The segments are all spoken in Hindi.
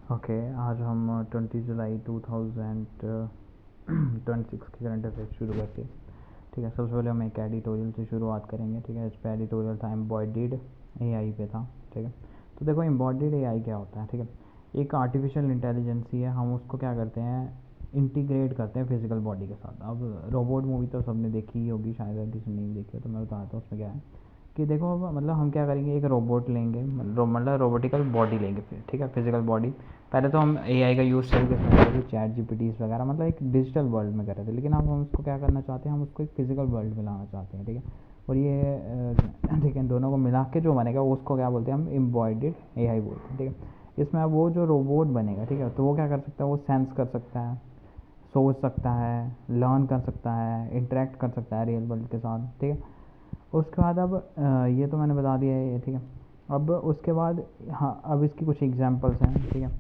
ओके, आज हम 20 जुलाई 2026 के करंट अफेयर्स शुरू करते हैं। ठीक है, सबसे पहले हम एक एडिटोरियल से शुरुआत करेंगे। ठीक है, इस पर एडिटोरियल था एम्बॉयडर्ड एआई पे था। ठीक है, तो देखो एम्बॉयडर्ड एआई क्या होता है। ठीक है, एक आर्टिफिशियल इंटेलिजेंस ही है। हम उसको क्या करते हैं, इंटीग्रेट करते हैं फिजिकल बॉडी के साथ। अब रोबोट मूवी तो सबने देखी ही होगी, शायद अगर किसी ने नहीं देखी हो तो मैं बताता हूँ उसमें क्या है कि देखो मतलब हम क्या करेंगे, एक रोबोट लेंगे, मतलब रोबोटिकल बॉडी लेंगे फिर। ठीक है, फिजिकल बॉडी। पहले तो हम एआई का यूज़ तरीके से करते थे, चैट जीपीटीज वगैरह, मतलब एक डिजिटल वर्ल्ड में कर रहे थे। लेकिन अब हम उसको क्या करना चाहते हैं, हम उसको एक फिजिकल वर्ल्ड में लाना चाहते हैं। ठीक है, और ये ठीक है, दोनों को मिला के जो बनेगा उसको क्या बोलते हैं, हम एम्बॉयडर्ड एआई बोलते हैं। ठीक है, इसमें अब वो जो रोबोट बनेगा, ठीक है, तो वो क्या कर सकता है, वो सेंस कर सकता है, सोच सकता है, लर्न कर सकता है, इंटरेक्ट कर सकता है रियल वर्ल्ड के साथ। ठीक है, उसके बाद अब ये तो मैंने बता दिया है। ठीक है, अब उसके बाद हाँ, अब इसकी कुछ एग्जांपल्स हैं। ठीक है,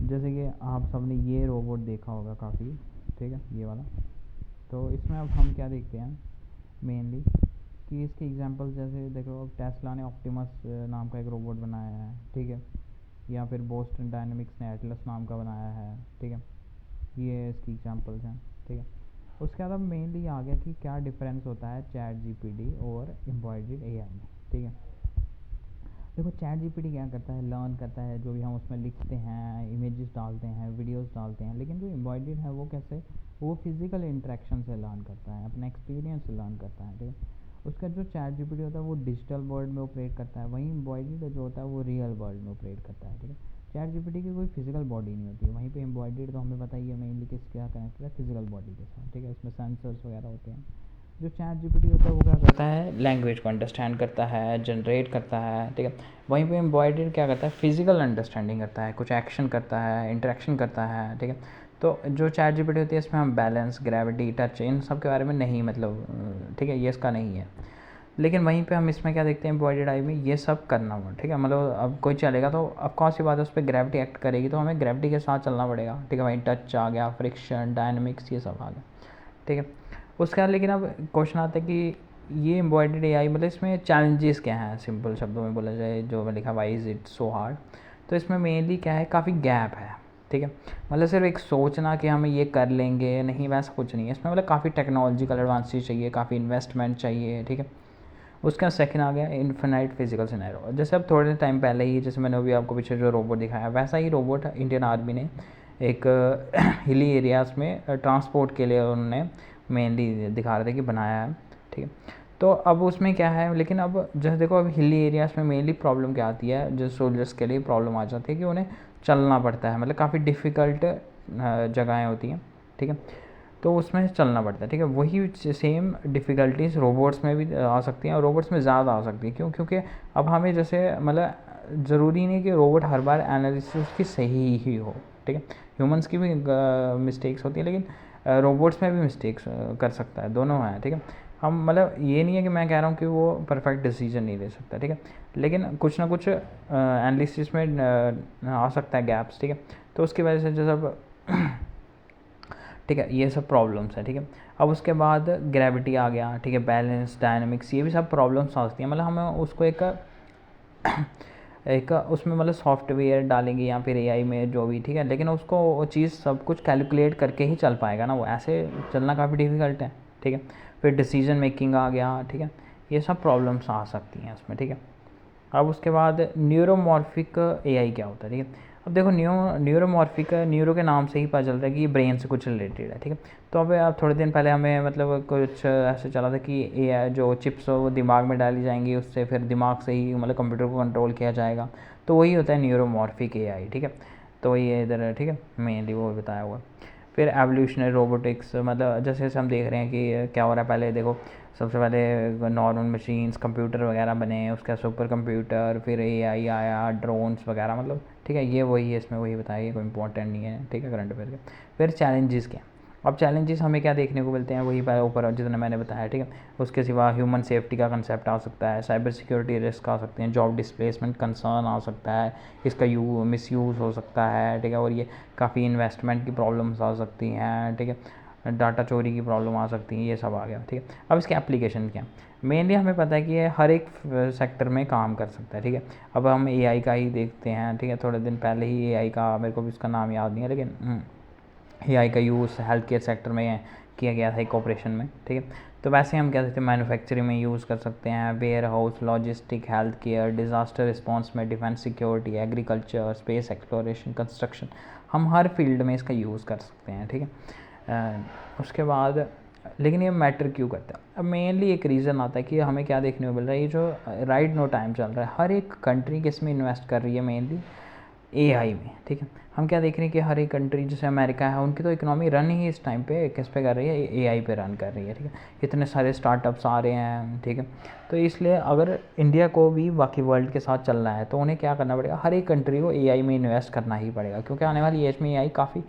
जैसे कि आप सबने ये रोबोट देखा होगा काफ़ी। ठीक है, ये वाला। तो इसमें अब हम क्या देखते हैं मेनली कि इसके एग्जांपल्स, जैसे देखो अब टेस्ला ने ऑप्टिमस नाम का एक रोबोट बनाया है। ठीक है, या फिर बोस्टन डायनेमिक्स ने एटलस नाम का बनाया है। ठीक है, ये इसकी एग्जांपल्स हैं। ठीक है, उसके बाद अब मेनली आ गया कि क्या डिफरेंस होता है चैट जीपीटी और एम्बॉयडर्ड एआई में। ठीक है, देखो चैट जीपीटी क्या करता है, लर्न करता है जो भी हम उसमें लिखते हैं, इमेजेस डालते हैं, वीडियोस डालते हैं। लेकिन जो एम्बॉयडर्ड है वो कैसे, वो फिजिकल इंटरेक्शन से लर्न करता है, अपने एक्सपीरियंस से लर्न करता है। ठीक है, उसका जो चैट जीपीटी होता है वो डिजिटल वर्ल्ड में ऑपरेट करता है, वहीं एम्बॉयडर्ड जो होता है वो रियल वर्ल्ड में ऑपरेट करता है। ठीक है, चैट जीपीटी की कोई फिजिकल बॉडी नहीं होती है, वहीं पे एम्बॉयडर्ड तो हमें बताइए मेनली किस क्या कनेक्टेड है, फिजिकल बॉडी के साथ। ठीक है, इसमें सेंसर्स वगैरह होते हैं। जो चैट जीपीटी होता है वो क्या करता है, लैंग्वेज को अंडरस्टैंड करता है, जनरेट करता है। ठीक है, वहीं पे एम्बॉयडर्ड क्या करता है, फिजिकल अंडरस्टैंडिंग करता है, कुछ एक्शन करता है, इंटरेक्शन करता है। ठीक है, तो जो चैट जीपीटी होती है इसमें हम बैलेंस, ग्रेविटी, टच, इन सब के बारे में नहीं, मतलब ठीक है, ये इसका नहीं है। लेकिन वहीं पे हम इसमें क्या देखते हैं, एम्बॉयडर्ड आई में ये सब करना हो। ठीक है, मतलब अब कोई चलेगा तो अब कौन सी बात है, उस पर ग्रेविटी एक्ट करेगी तो हमें ग्रेविटी के साथ चलना पड़ेगा। ठीक है, वहीं टच आ गया, फ्रिक्शन, डायनेमिक्स, ये सब आ गया। ठीक है, उसके बाद लेकिन अब क्वेश्चन आता है कि ये एम्बॉयडर्ड एआई, मतलब इसमें चैलेंजेस क्या हैं, सिंपल शब्दों में बोला जाए, जो मैं लिखा why is it so hard. तो इसमें मेनली क्या है, काफ़ी गैप है। ठीक है, मतलब सिर्फ एक सोचना कि हम ये कर लेंगे, नहीं वैसा कुछ नहीं है इसमें, मतलब काफ़ी टेक्नोलॉजिकल एडवांसेस चाहिए, काफ़ी इन्वेस्टमेंट चाहिए। ठीक है, उसका सेकंड आ गया इन्फिनाइट फिजिकल सिनेरियो। जैसे अब थोड़े टाइम पहले ही, जैसे मैंने अभी आपको पीछे जो रोबोट दिखाया, वैसा ही रोबोट इंडियन आर्मी ने एक हिली एरियाज़ में ट्रांसपोर्ट के लिए उन्होंने मेनली दिखा रहे थे कि बनाया है। ठीक है, तो अब उसमें क्या है, लेकिन अब जैसे देखो अब हिली एरियाज़ में मेनली प्रॉब्लम क्या आती है, जो सोल्जर्स के लिए प्रॉब्लम आ जाती है कि उन्हें चलना पड़ता है, मतलब काफ़ी डिफ़िकल्ट जगहें होती हैं। ठीक है, तो उसमें चलना पड़ता है। ठीक है, वही सेम डिफ़िकल्टीज़ रोबोट्स में भी आ सकती हैं, और रोबोट्स में ज़्यादा आ सकती है। क्यों, क्योंकि अब हमें जैसे मतलब ज़रूरी नहीं कि रोबोट हर बार एनालिसिस उसकी सही ही हो। ठीक है, ह्यूमंस की भी मिस्टेक्स होती है, लेकिन रोबोट्स में भी मिस्टेक्स कर सकता है, दोनों हैं। ठीक है, हम मतलब ये नहीं है कि मैं कह रहा हूँ कि वो परफेक्ट डिसीजन नहीं ले सकता। ठीक है, लेकिन कुछ ना कुछ एनालिसिस में आ सकता है गैप्स। ठीक है, तो उसकी वजह से जो सब ठीक है, ये सब प्रॉब्लम्स है। ठीक है, अब उसके बाद ग्रेविटी आ गया। ठीक है, बैलेंस, डायनेमिक्स, ये भी सब प्रॉब्लम्स आ सकती हैं। मतलब हमें उसको एक एक उसमें मतलब सॉफ्टवेयर डालेंगे या फिर एआई में जो भी। ठीक है, लेकिन उसको वो चीज़ सब कुछ कैलकुलेट करके ही चल पाएगा ना, वो ऐसे चलना काफ़ी डिफ़िकल्ट है। ठीक है, फिर डिसीजन मेकिंग आ गया। ठीक है, ये सब प्रॉब्लम्स आ सकती हैं उसमें। ठीक है, अब उसके बाद न्यूरोमॉर्फिक एआई क्या होता है। ठीक है, अब देखो न्यूरोमॉर्फिक, न्यूरो के नाम से ही पता चलता है कि ये ब्रेन से कुछ रिलेटेड है। ठीक है, तो अब थोड़े दिन पहले हमें मतलब कुछ ऐसे चला था कि एआई जो चिप्स वो दिमाग में डाली जाएंगी, उससे फिर दिमाग से ही मतलब कंप्यूटर को कंट्रोल किया जाएगा। तो वही होता है न्यूरोमॉर्फिक एआई। ठीक है, तो ये इधर ठीक है मेनली वो बताया हुआ। फिर एवोल्यूशनरी रोबोटिक्स, मतलब जैसे जैसे हम देख रहे हैं कि क्या हो रहा है। पहले देखो सबसे पहले नॉर्मल मशीन्स, कंप्यूटर वगैरह बने, उसका सुपर कंप्यूटर, फिर एआई आया, ड्रोन्स वगैरह, मतलब ठीक है, ये वही है, इसमें वही बताइए, कोई इंपॉर्टेंट नहीं है। ठीक है, करंट अफेयर के। फिर चैलेंजेस क्या, अब चैलेंजेस हमें क्या देखने को मिलते हैं, वही ऊपर जितना मैंने बताया। ठीक है, उसके सिवा ह्यूमन सेफ्टी का कंसेप्ट आ सकता है, साइबर सिक्योरिटी रिस्क आ सकते हैं, जॉब डिस्प्लेसमेंट कंसर्न आ सकता है, इसका मिसयूज़ हो सकता है। ठीक है, और ये काफ़ी इन्वेस्टमेंट की प्रॉब्लम्स आ सकती हैं। ठीक है, डाटा चोरी की प्रॉब्लम आ सकती है, ये सब आ गया, ठीक है। अब इसके एप्लीकेशन क्या है, मेनली हमें पता है कि ये हर एक सेक्टर में काम कर सकता है, ठीक है। अब हम एआई का ही देखते हैं, ठीक है। थोड़े दिन पहले ही एआई का, मेरे को भी उसका नाम याद नहीं है, लेकिन एआई का यूज़ हेल्थ केयर सेक्टर में किया गया था एक ऑपरेशन में, ठीक है। तो वैसे हम क्या सकते हैं, मैन्युफैक्चरिंग में यूज़ कर सकते हैं, warehouse, logistic, health care, disaster response में, defence security, agriculture, space exploration, construction, हम हर फील्ड में इसका यूज़ कर सकते हैं, ठीक है। उसके बाद लेकिन ये मैटर क्यों करता है, अब मेनली एक रीज़न आता है कि हमें क्या देखने को मिल रहा है, ये जो राइट नो टाइम चल रहा है, हर एक कंट्री किस में इन्वेस्ट कर रही है, मेनली एआई में, ठीक है। हम क्या देख रहे हैं कि हर एक कंट्री, जैसे अमेरिका है, उनकी तो इकोनॉमी रन ही इस टाइम पे किस पे कर रही है, एआई पे रन कर रही है, ठीक है। इतने सारे स्टार्टअप्स आ रहे हैं, ठीक है। तो इसलिए अगर इंडिया को भी बाकी वर्ल्ड के साथ चलना है तो उन्हें क्या करना पड़ेगा, हर एक कंट्री को एआई में इन्वेस्ट करना ही पड़ेगा, क्योंकि आने वाली एज में एआई काफ़ी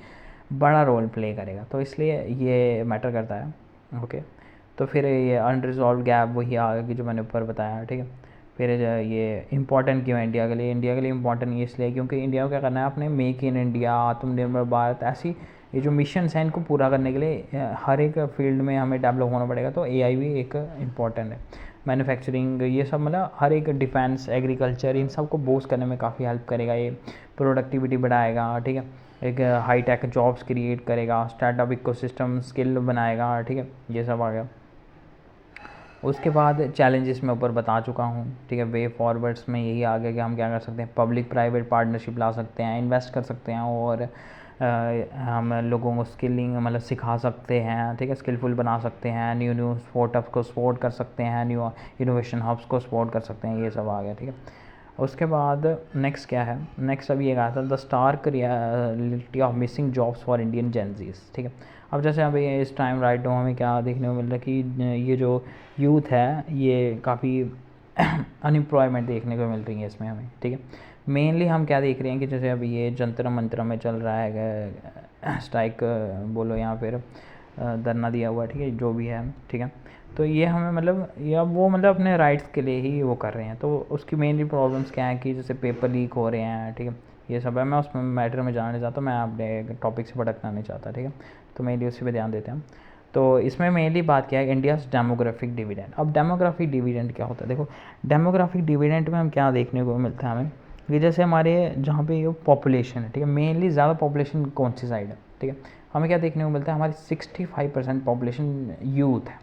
बड़ा रोल प्ले करेगा, तो इसलिए ये मैटर करता है, ओके। तो फिर ये अनरिजॉल्व गैप वही आ गया कि जो मैंने ऊपर बताया, ठीक है। फिर ये इम्पॉर्टेंट क्यों है इंडिया के लिए, इंडिया के लिए इम्पॉर्टेंट ये इसलिए क्योंकि इंडिया को क्या करना है, अपने मेक इन इंडिया, आत्मनिर्भर भारत, ऐसी ये जो मिशंस हैं इनको पूरा करने के लिए हर एक फील्ड में हमें डेवलप होना पड़ेगा, तो एआई भी एक इम्पॉर्टेंट है। मैन्युफैक्चरिंग, ये सब मतलब हर एक, डिफेंस, एग्रीकल्चर, इन सब को बूस्ट करने में काफ़ी हेल्प करेगा, ये प्रोडक्टिविटी बढ़ाएगा, ठीक है। एक हाई टेक जॉब्स क्रिएट करेगा, स्टार्टअप इकोसिस्टम स्किल बनाएगा, ठीक है। ये सब आ गया। उसके बाद चैलेंजेस मैं ऊपर बता चुका हूँ, ठीक है। वे फॉरवर्ड्स में यही आ गया कि हम क्या कर सकते हैं, पब्लिक प्राइवेट पार्टनरशिप ला सकते हैं, इन्वेस्ट कर सकते हैं, और हम लोगों को स्किलिंग मतलब सिखा सकते हैं, ठीक है। स्किलफुल बना सकते हैं, न्यू न्यू स्टार्टअप्स को सपोर्ट कर सकते हैं, न्यू इनोवेशन हब्स को सपोर्ट कर सकते हैं, ये सब आ गया, ठीक है। उसके बाद नेक्स्ट क्या है, नेक्स्ट अभी एक आया था, the stark reality of missing jobs for Indian Gen Zs, ठीक है। अब जैसे अभी इस टाइम राइट नाउ हमें क्या देखने को मिल रहा है कि ये जो यूथ है ये काफ़ी अनएम्प्लॉयमेंट देखने को मिल रही है इसमें हमें, ठीक है। मेनली हम क्या देख रहे हैं कि जैसे अभी ये जंतर मंतर में चल रहा है स्ट्राइक बोलो या फिर धरना दिया हुआ है, ठीक है, जो भी है, ठीक है। तो ये हमें मतलब, या वो मतलब अपने राइट्स के लिए ही वो कर रहे हैं, तो उसकी मेनली प्रॉब्लम्स क्या है कि जैसे पेपर लीक हो रहे हैं, ठीक है, ये सब है। मैं उस मैटर में जाना नहीं चाहता, मैं अपने टॉपिक से भटकना नहीं चाहता, ठीक है। तो मेनली उसी पे ध्यान देते हैं। तो इसमें मेनली बात क्या है, इंडियाज़ डेमोग्राफिक डिविडेंड। अब डेमोग्राफिक डिविडेंड क्या होता है, देखो डेमोग्राफिक डिविडेंड में हम क्या देखने को मिलता है हमें, कि जैसे हमारे जहाँ पे ये पॉपुलेशन है, ठीक है, मेनली ज़्यादा पॉपुलेशन कौन सी साइड है, ठीक है। हमें क्या देखने को मिलता है, हमारी 65% पॉपुलेशन यूथ है,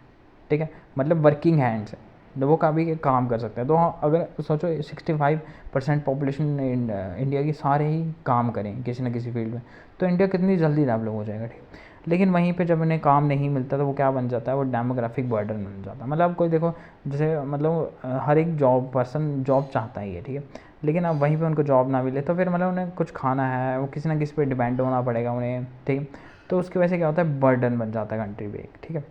ठीक है, मतलब वर्किंग हैंड्स है, तो वो काफ़ी काम कर सकते हैं। तो अगर सोचो 65% पॉपुलेशन इंडिया की सारे ही काम करें किसी न किसी फील्ड में, तो इंडिया कितनी जल्दी डेवलप हो जाएगा, ठीक। लेकिन वहीं पे जब उन्हें काम नहीं मिलता तो वो क्या बन जाता है, वो डेमोग्राफिक बर्डन बन जाता है। मतलब कोई देखो, जैसे मतलब हर एक जॉब पर्सन जॉब चाहता ही है, ठीक है, लेकिन अब वहीं पे उनको जॉब ना मिले तो फिर मतलब उन्हें कुछ खाना है, वो किसी ना किसी पे डिपेंड होना पड़ेगा उन्हें, ठीक। तो उसकी वजह से क्या होता है, बर्डन बन जाता है कंट्री पे, ठीक है।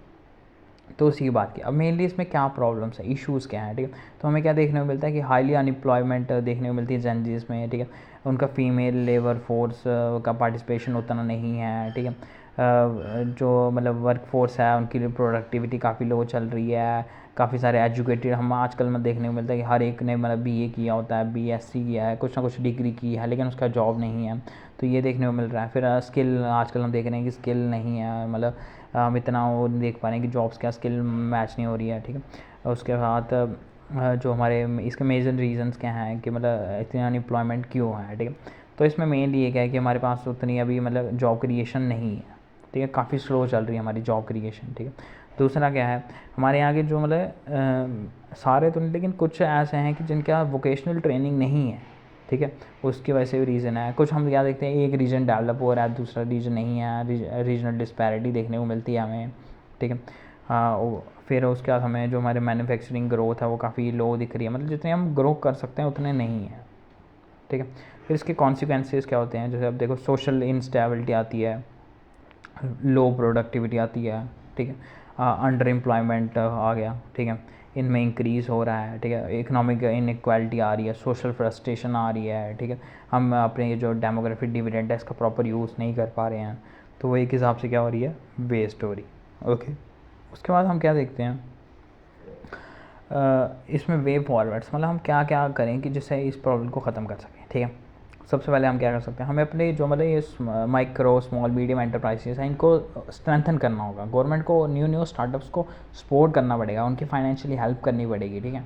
तो उसी की बात की, अब मेनली इसमें क्या प्रॉब्लम्स है, इश्यूज़ क्या हैं, ठीक है। तो हमें क्या देखने को मिलता है कि हाईली अनएम्प्लॉयमेंट देखने को मिलती है जेनजीज में, ठीक है। उनका फीमेल लेबर फोर्स का पार्टिसिपेशन उतना नहीं है, ठीक है। जो मतलब वर्क फोर्स है उनकी प्रोडक्टिविटी काफ़ी लो चल रही है। काफ़ी सारे एजुकेटेड हम आजकल में देखने को मिलता है कि हर एक ने मतलब बीए किया होता है, बीएससी किया है, कुछ ना कुछ डिग्री की है, लेकिन उसका जॉब नहीं है, तो ये देखने को मिल रहा है। फिर स्किल आजकल हम देख रहे हैं कि स्किल नहीं है, मतलब हम इतना वो नहीं देख पा रहे हैं कि जॉब्स क्या स्किल मैच नहीं हो रही है, ठीक है। उसके बाद जो हमारे इसके मेजर रीजंस क्या हैं कि मतलब इतनी अनएम्प्लॉयमेंट क्यों है, ठीक है। तो इसमें मेनली ये क्या है कि हमारे पास उतनी अभी मतलब जॉब क्रिएशन नहीं है, ठीक है, काफ़ी स्लो चल रही है हमारी जॉब क्रिएशन, ठीक है। दूसरा क्या है, हमारे यहाँ के जो मतलब सारे तो नहीं, लेकिन कुछ ऐसे हैं कि जिनका वोकेशनल ट्रेनिंग नहीं है, ठीक है, उसकी वजह से भी रीज़न है। कुछ हम क्या देखते हैं, एक रीजन डेवलप हो रहा है, दूसरा रीजन नहीं है, रीजनल डिस्पैरिटी देखने को मिलती है हमें, ठीक है। फिर उसके बाद हमें जो हमारे मैन्युफैक्चरिंग ग्रोथ है वो काफ़ी लो दिख रही है, मतलब जितने हम ग्रो कर सकते हैं उतने नहीं है, ठीक है। फिर इसके कॉन्सिक्वेंसेस क्या होते हैं, जैसे अब देखो सोशल इंस्टेबिलिटी आती है, लो प्रोडक्टिविटी आती है, ठीक है, अंडर एम्प्लॉयमेंट आ गया, ठीक है, इनमें इंक्रीज़ हो रहा है, ठीक है, इकोनॉमिक इनइक्वालिटी आ रही है, सोशल फ्रस्ट्रेशन आ रही है, ठीक है। हम अपने ये जो डेमोग्राफिक डिविडेंड है इसका प्रॉपर यूज़ नहीं कर पा रहे हैं, तो वो एक हिसाब से क्या हो रही है, वेस्ट हो रही, ओके। उसके बाद हम क्या देखते हैं, इसमें वे फॉरवर्ड्स, मतलब हम क्या क्या करें कि जिससे इस प्रॉब्लम को ख़त्म कर सकें, ठीक है। सबसे पहले हम क्या कर सकते हैं, हमें अपने जो मतलब ये माइक्रो स्मॉल मीडियम एंटरप्राइजेस हैं इनको स्ट्रेंथन करना होगा। गवर्नमेंट को न्यू स्टार्टअप्स को सपोर्ट करना पड़ेगा, उनकी फाइनेंशियली हेल्प करनी पड़ेगी, ठीक है।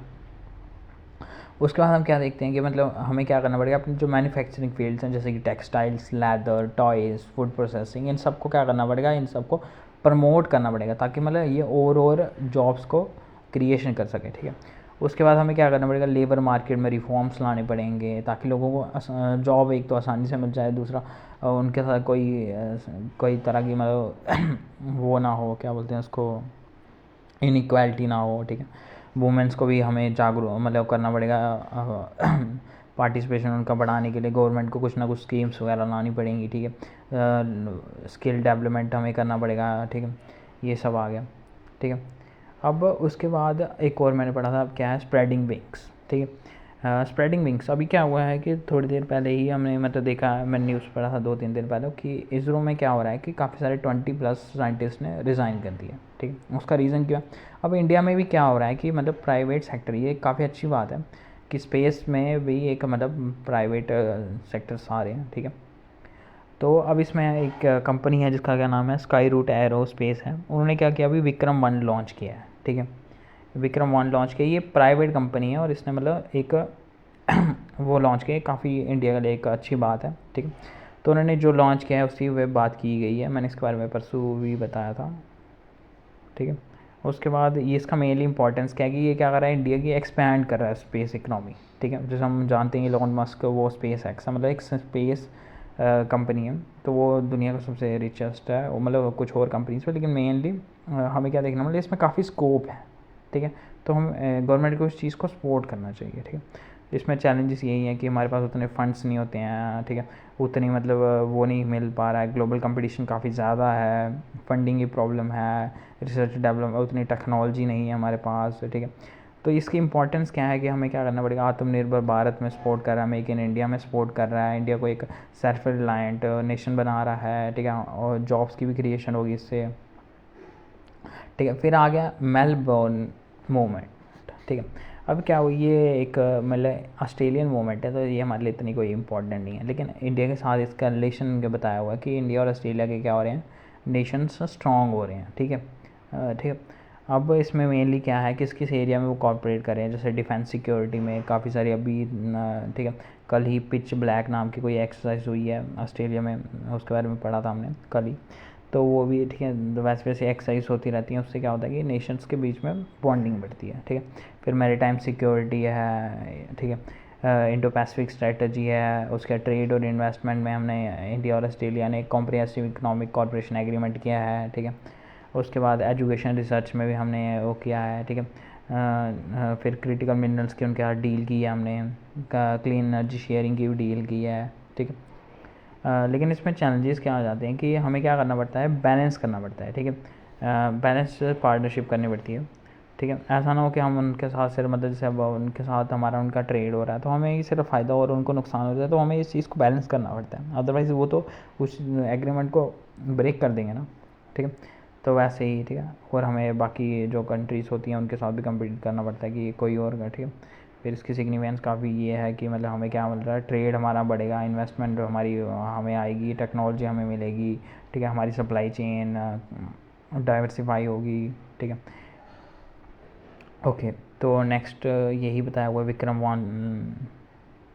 उसके बाद हम क्या देखते हैं कि मतलब हमें क्या करना पड़ेगा, अपनी जो मैन्युफैक्चरिंग फील्ड्स हैं जैसे कि textiles, leather, toys, food processing, इन सबको क्या करना पड़ेगा, इन सबको प्रमोट करना पड़ेगा ताकि मतलब ये और जॉब्स को क्रिएशन कर सके, ठीक है। उसके बाद हमें क्या करना पड़ेगा, लेबर मार्केट में रिफॉर्म्स लाने पड़ेंगे ताकि लोगों को जॉब एक तो आसानी से मिल जाए, दूसरा उनके साथ कोई तरह की मतलब वो ना हो, क्या बोलते हैं उसको, इनइक्वालिटी ना हो, ठीक है। वुमेंस को भी हमें जागरूक मतलब करना पड़ेगा, पार्टिसिपेशन उनका बढ़ाने के लिए गवर्नमेंट को कुछ ना कुछ स्कीम्स वगैरह लानी पड़ेंगी, ठीक है। स्किल डेवलपमेंट हमें करना पड़ेगा, ठीक है। ये सब आ गया, ठीक है। अब उसके बाद एक और मैंने पढ़ा था, क्या है, स्प्रेडिंग विंग्स, ठीक है। स्प्रेडिंग विंग्स अभी क्या हुआ है कि थोड़ी देर पहले ही हमने मतलब देखा, मैंने न्यूज़ पढ़ा था 2-3 दिन पहले कि इसरो में क्या हो रहा है कि काफ़ी सारे 20+ साइंटिस्ट ने रिज़ाइन कर दिया, ठीक है। उसका रीज़न क्या, अब इंडिया में भी क्या हो रहा है कि मतलब प्राइवेट सेक्टर, ये काफ़ी अच्छी बात है कि स्पेस में भी एक मतलब प्राइवेट सेक्टर्स आ रहे हैं, ठीक है। तो अब इसमें एक कंपनी है जिसका क्या नाम है, स्काई रूट एरोस्पेस है। उन्होंने क्या किया, अभी विक्रम 1 लॉन्च किया है, ठीक है। विक्रम 1 लॉन्च किया, ये प्राइवेट कंपनी है और इसने मतलब एक वो लॉन्च किया, काफ़ी इंडिया के लिए एक अच्छी बात है, ठीक है। तो उन्होंने जो लॉन्च किया है उसकी वे बात की गई है, मैंने इसके बारे में परसों भी बताया था, ठीक है। उसके बाद ये इसका मेनली इंपॉर्टेंस क्या है कि ये क्या कर रहा है, इंडिया की एक्सपैंड कर रहा है स्पेस इकनॉमी, ठीक है। जैसे हम जानते हैं इलॉन मस्क, वो स्पेस एक्स मतलब एक स्पेस कंपनी है, तो वो दुनिया का सबसे रिचेस्ट है, वो मतलब कुछ और कंपनीज पे, लेकिन मेनली हमें क्या देखना, मतलब इसमें काफ़ी स्कोप है, ठीक है। तो हम गवर्नमेंट को इस चीज़ को सपोर्ट करना चाहिए, ठीक है। इसमें चैलेंजेस यही हैं कि हमारे पास उतने फंड्स नहीं होते हैं, ठीक है। उतनी मतलब वो नहीं मिल पा रहा है, ग्लोबल कंपटीशन काफ़ी ज़्यादा है, फंडिंग की प्रॉब्लम है, रिसर्च डेवलपमेंट उतनी टेक्नोलॉजी नहीं है हमारे पास, ठीक है। तो इसकी इंपॉर्टेंस क्या है कि हमें क्या करना पड़ेगा, आत्मनिर्भर भारत में सपोर्ट कर रहा है, मेक इन इंडिया में सपोर्ट कर रहा है, इंडिया को एक सेल्फ रिलायंट नेशन बना रहा है, ठीक है। और जॉब्स की भी क्रिएशन होगी इससे, ठीक है। फिर आ गया मेलबर्न मूवमेंट, ठीक है। अब क्या हो, ये एक मतलब ऑस्ट्रेलियन मूवमेंट है, तो ये हमारे लिए इतनी कोई इंपॉर्टेंट नहीं है, लेकिन इंडिया के साथ इसका रिलेशन के बताया हुआ है कि इंडिया और ऑस्ट्रेलिया के क्या हो रहे हैं, नेशंस स्ट्रॉन्ग हो रहे हैं, ठीक है, ठीक है। अब इसमें मेनली क्या है कि किस एरिया में वो कॉर्पोरेट कर रहे हैं, जैसे डिफेंस सिक्योरिटी में काफ़ी सारी अभी, ठीक है। कल ही पिच ब्लैक नाम की कोई एक्सरसाइज हुई है ऑस्ट्रेलिया में, उसके बारे में पढ़ा था हमने कल ही, तो वो भी, ठीक है। वैसे वैसे एक्सरसाइज होती रहती हैं, उससे क्या होता है कि नेशंस के बीच में बॉन्डिंग बढ़ती है, ठीक है। फिर मैरीटाइम सिक्योरिटी है, ठीक है। इंडो पैसिफिक स्ट्रेटजी है, उसके ट्रेड और इन्वेस्टमेंट में हमने इंडिया और ऑस्ट्रेलिया ने एक कॉम्प्रिहेंसिव इकोनॉमिक कॉर्पोरेशन एग्रीमेंट किया है, ठीक है। उसके बाद एजुकेशन रिसर्च में भी हमने वो किया है, ठीक है। फिर क्रिटिकल मिनरल्स की उनके साथ डील की है हमने, क्लीन एनर्जी शेयरिंग की भी डील की है, ठीक है। लेकिन इसमें चैलेंजेस क्या आ जाते हैं कि हमें क्या करना पड़ता है, बैलेंस करना पड़ता है, ठीक है। बैलेंस पार्टनरशिप करनी पड़ती है, ठीक है। ऐसा ना हो कि हम उनके साथ सिर्फ मतलब जैसे अब उनके साथ हमारा उनका ट्रेड हो रहा है तो हमें ही सिर्फ फ़ायदा और उनको नुकसान हो जाता है, तो हमें इस चीज़ को बैलेंस करना पड़ता है, अदरवाइज़ वो तो उस एग्रीमेंट को ब्रेक कर देंगे ना, ठीक है। तो वैसे ही, ठीक है। और हमें बाकी जो कंट्रीज़ होती हैं उनके साथ भी कम्पीट करना पड़ता है कि कोई और का, ठीक है। फिर इसकी सिग्निफिकेंस काफ़ी ये है कि मतलब हमें क्या मिल रहा है, ट्रेड हमारा बढ़ेगा, इन्वेस्टमेंट हमारी हमें आएगी, टेक्नोलॉजी हमें मिलेगी, ठीक है। हमारी सप्लाई चेन डाइवर्सिफाई होगी, ठीक है। ओके, तो नेक्स्ट यही बताया हुआ विक्रम 1,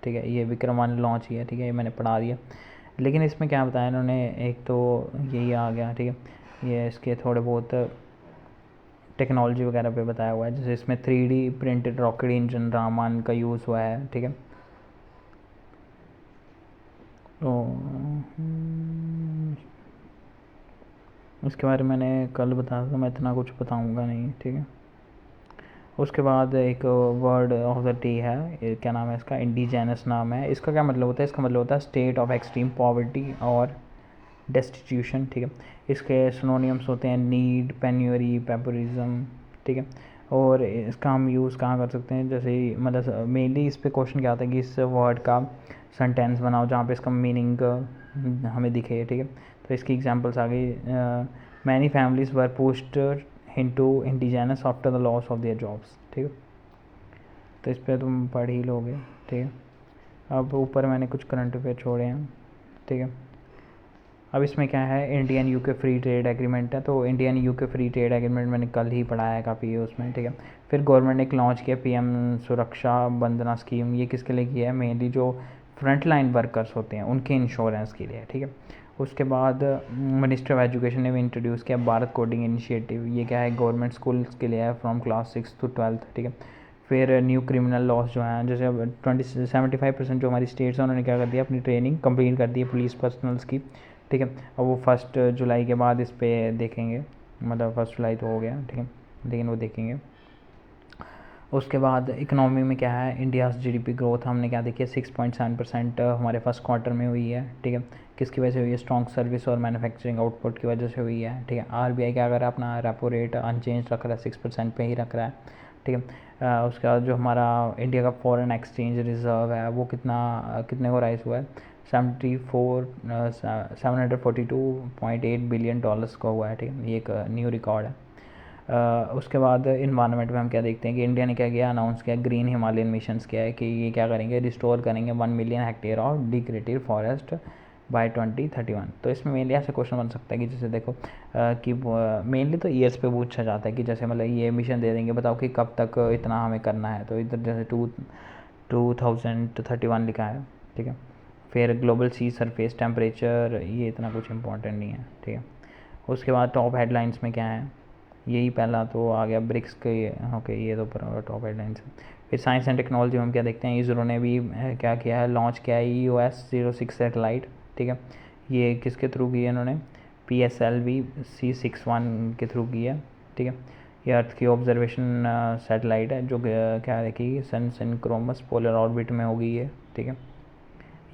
ठीक है। ये विक्रम 1 लॉन्च किया, ठीक है, ये मैंने पढ़ा दिया। लेकिन इसमें क्या बताया इन्होंने, एक तो यही आ गया, ठीक है। ये इसके थोड़े बहुत टेक्नोलॉजी वगैरह पे बताया हुआ है, जैसे इसमें 3D प्रिंटेड रॉकेट इंजन रामान का यूज़ हुआ है, ठीक है। तो उसके बारे में मैंने कल बताया था, मैं इतना कुछ बताऊंगा नहीं, ठीक है। उसके बाद एक वर्ड ऑफ द डे है, क्या नाम है इसका, इंडिजेनस नाम है। इसका क्या मतलब होता है, इसका मतलब होता है स्टेट ऑफ एक्सट्रीम पॉवर्टी और डेस्टिट्यूशन, ठीक है। इसके सिनोनिम्स होते हैं नीड, पेन्यूरी, पेपरिज्म, ठीक है। और इसका हम यूज़ कहाँ कर सकते हैं, जैसे मतलब मेनली इस पे क्वेश्चन क्या आता है कि इस वर्ड का सेंटेंस बनाओ जहाँ पे इसका मीनिंग हमें दिखे, ठीक है। तो इसकी एग्जांपल्स आ गई, many families were pushed into indigenous after the loss of their jobs, ठीक है। तो इस पर तुम पढ़ ही लोगे, ठीक है। अब ऊपर मैंने कुछ करंट अफेयर छोड़े हैं, ठीक है। अब इसमें क्या है, Indian UK free trade agreement है, तो Indian UK free trade agreement मैंने कल ही पढ़ाया है काफ़ी उसमें, ठीक है। फिर गवर्नमेंट ने एक लॉन्च किया पीएम सुरक्षा बंदना स्कीम, ये किसके लिए किया है, मेनली जो फ्रंट लाइन वर्कर्स होते हैं उनके इंश्योरेंस के लिए, ठीक है। उसके बाद मिनिस्ट्री ऑफ एजुकेशन ने भी इंट्रोड्यूस किया भारत कोडिंग इनिशिएटिव, ये क्या है, गवर्नमेंट स्कूल्स के लिए है फ्रॉम क्लास 6 to 12, ठीक है। फिर न्यू क्रिमिनल लॉज जो हैं, जैसे अब 75% जो हमारी स्टेट्स हैं उन्होंने क्या कर दिया, अपनी ट्रेनिंग कंप्लीट कर दी है पुलिस पर्सनल्स की, ठीक है। अब वो 1 जुलाई के बाद इस पर देखेंगे, मतलब 1 जुलाई तो हो गया, ठीक है, लेकिन वो देखेंगे। उसके बाद इकनॉमी में क्या है, इंडियाज़ जीडीपी ग्रोथ हमने क्या देखी है, 6.7% हमारे फर्स्ट क्वार्टर में हुई है, ठीक है। किसकी वजह से हुई है, स्ट्रॉन्ग सर्विस और मैन्युफैक्चरिंग आउटपुट की वजह से हुई है, ठीक है। आरबीआई क्या कर रहा है, अपना रेपो रेट अनचेंज रख रहा है, 6% पे ही रख रहा है, ठीक है। उसके बाद जो हमारा इंडिया का फॉरेन एक्सचेंज रिजर्व है वो कितने को राइज हुआ है, 742.8 बिलियन डॉलर्स का हुआ है, ठीक है। ये एक न्यू रिकॉर्ड है। उसके बाद इन्वायरमेंट में हम क्या देखते हैं कि इंडिया ने क्या किया, अनाउंस किया ग्रीन हिमालयन मिशंस किया है कि ये क्या करेंगे, रिस्टोर करेंगे 1 million hectare of degraded forest by 2031। तो इसमें मेनली ऐसे क्वेश्चन बन सकता है कि जैसे देखो कि मेनली तो ईयर्स पे पूछा जाता है कि जैसे मतलब ये मिशन दे देंगे, बताओ कि कब तक इतना हमें करना है, तो इधर जैसे 2031 लिखा है, ठीक है। फिर ग्लोबल सी सरफेस टेम्परेचर, ये इतना कुछ इंपॉर्टेंट नहीं है, ठीक है। उसके बाद टॉप हेडलाइंस में क्या है, यही पहला तो आ गया ब्रिक्स के, ओके ये तो टॉप हेडलाइंस है। फिर साइंस एंड टेक्नोलॉजी में हम क्या देखते हैं, इसरो ने भी क्या किया है, लॉन्च किया है EOS-06 सैटेलाइट, ठीक है। ये किसके थ्रू की है इन्होंने, PSLV C61 के थ्रू की है, ठीक है। ये अर्थ की ऑब्जर्वेशन सैटेलाइट है जो क्या देखिए सन सिंक्रोनस पोलर ऑर्बिट में होगी ये, ठीक है।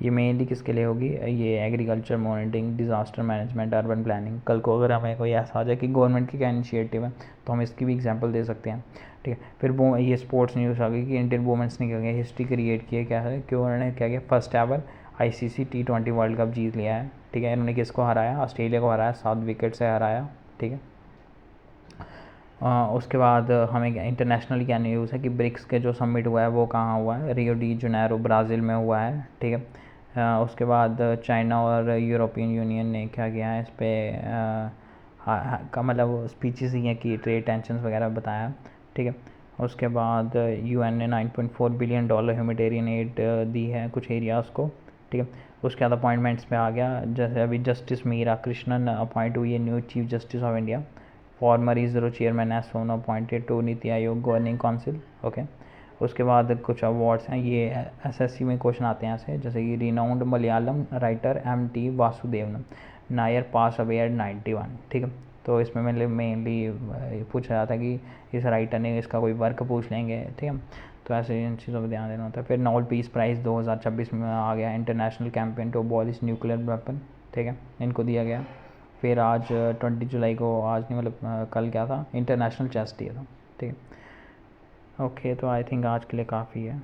ये मेनली किसके लिए होगी, ये agriculture monitoring, disaster management, urban planning. कल को अगर हमें कोई ऐसा आ जाए कि गवर्नमेंट की क्या इनिशिएटिव है तो हम इसकी भी एग्जांपल दे सकते हैं, ठीक है। फिर वो ये स्पोर्ट्स न्यूज़ आ गई कि इंडियन वुमेंस ने क्या किया, हिस्ट्री क्रिएट की है, क्या है कि उन्होंने क्या किया, first ever ICC T20 world cup जीत लिया है, ठीक है। इन्होंने किसको हराया, ऑस्ट्रेलिया को हराया, 7 विकेट से हराया, ठीक है। उसके बाद हमें इंटरनेशनली क्या न्यूज़ है कि ब्रिक्स के जो समिट हुआ है वो कहाँ हुआ है, रियो डी जनेरो ब्राज़ील में हुआ है, ठीक है। उसके बाद चाइना और यूरोपियन यूनियन ने क्या किया है, इस पर का मतलब स्पीचेस दी हैं कि ट्रेड टेंशन वगैरह बताया, ठीक है। उसके बाद UN ने $9.4 बिलियन ह्यूमैनिटेरियन एड दी है कुछ एरियाज़ को, ठीक है। उसके बाद अपॉइंटमेंट्स पे आ गया, जैसे अभी जस्टिस मीरा कृष्णन अपॉइंट हुई है new chief justice of India, former ISRO chairman एज सोन appointed to NITI Aayog governing council, okay. उसके बाद कुछ अवार्ड्स हैं, ये SSC में क्वेश्चन आते हैं ऐसे, जैसे कि renowned Malayalam writer MT Vasudevan Nair pass away at 91, ठीक है। तो इसमें मेनली पूछा जाता है कि इस राइटर ने इसका कोई वर्क पूछ लेंगे, ठीक है। तो ऐसे इन चीज़ों पर ध्यान देना होता है। फिर नोबेल पीस प्राइज़ 2026 में आ गया, international campaign to abolish nuclear weapon, ठीक है, इनको दिया गया। फिर आज 20 जुलाई को, आज नहीं मतलब कल क्या था, इंटरनेशनल चेस डे था, ठीक है। ओके, तो आई थिंक आज के लिए काफ़ी है।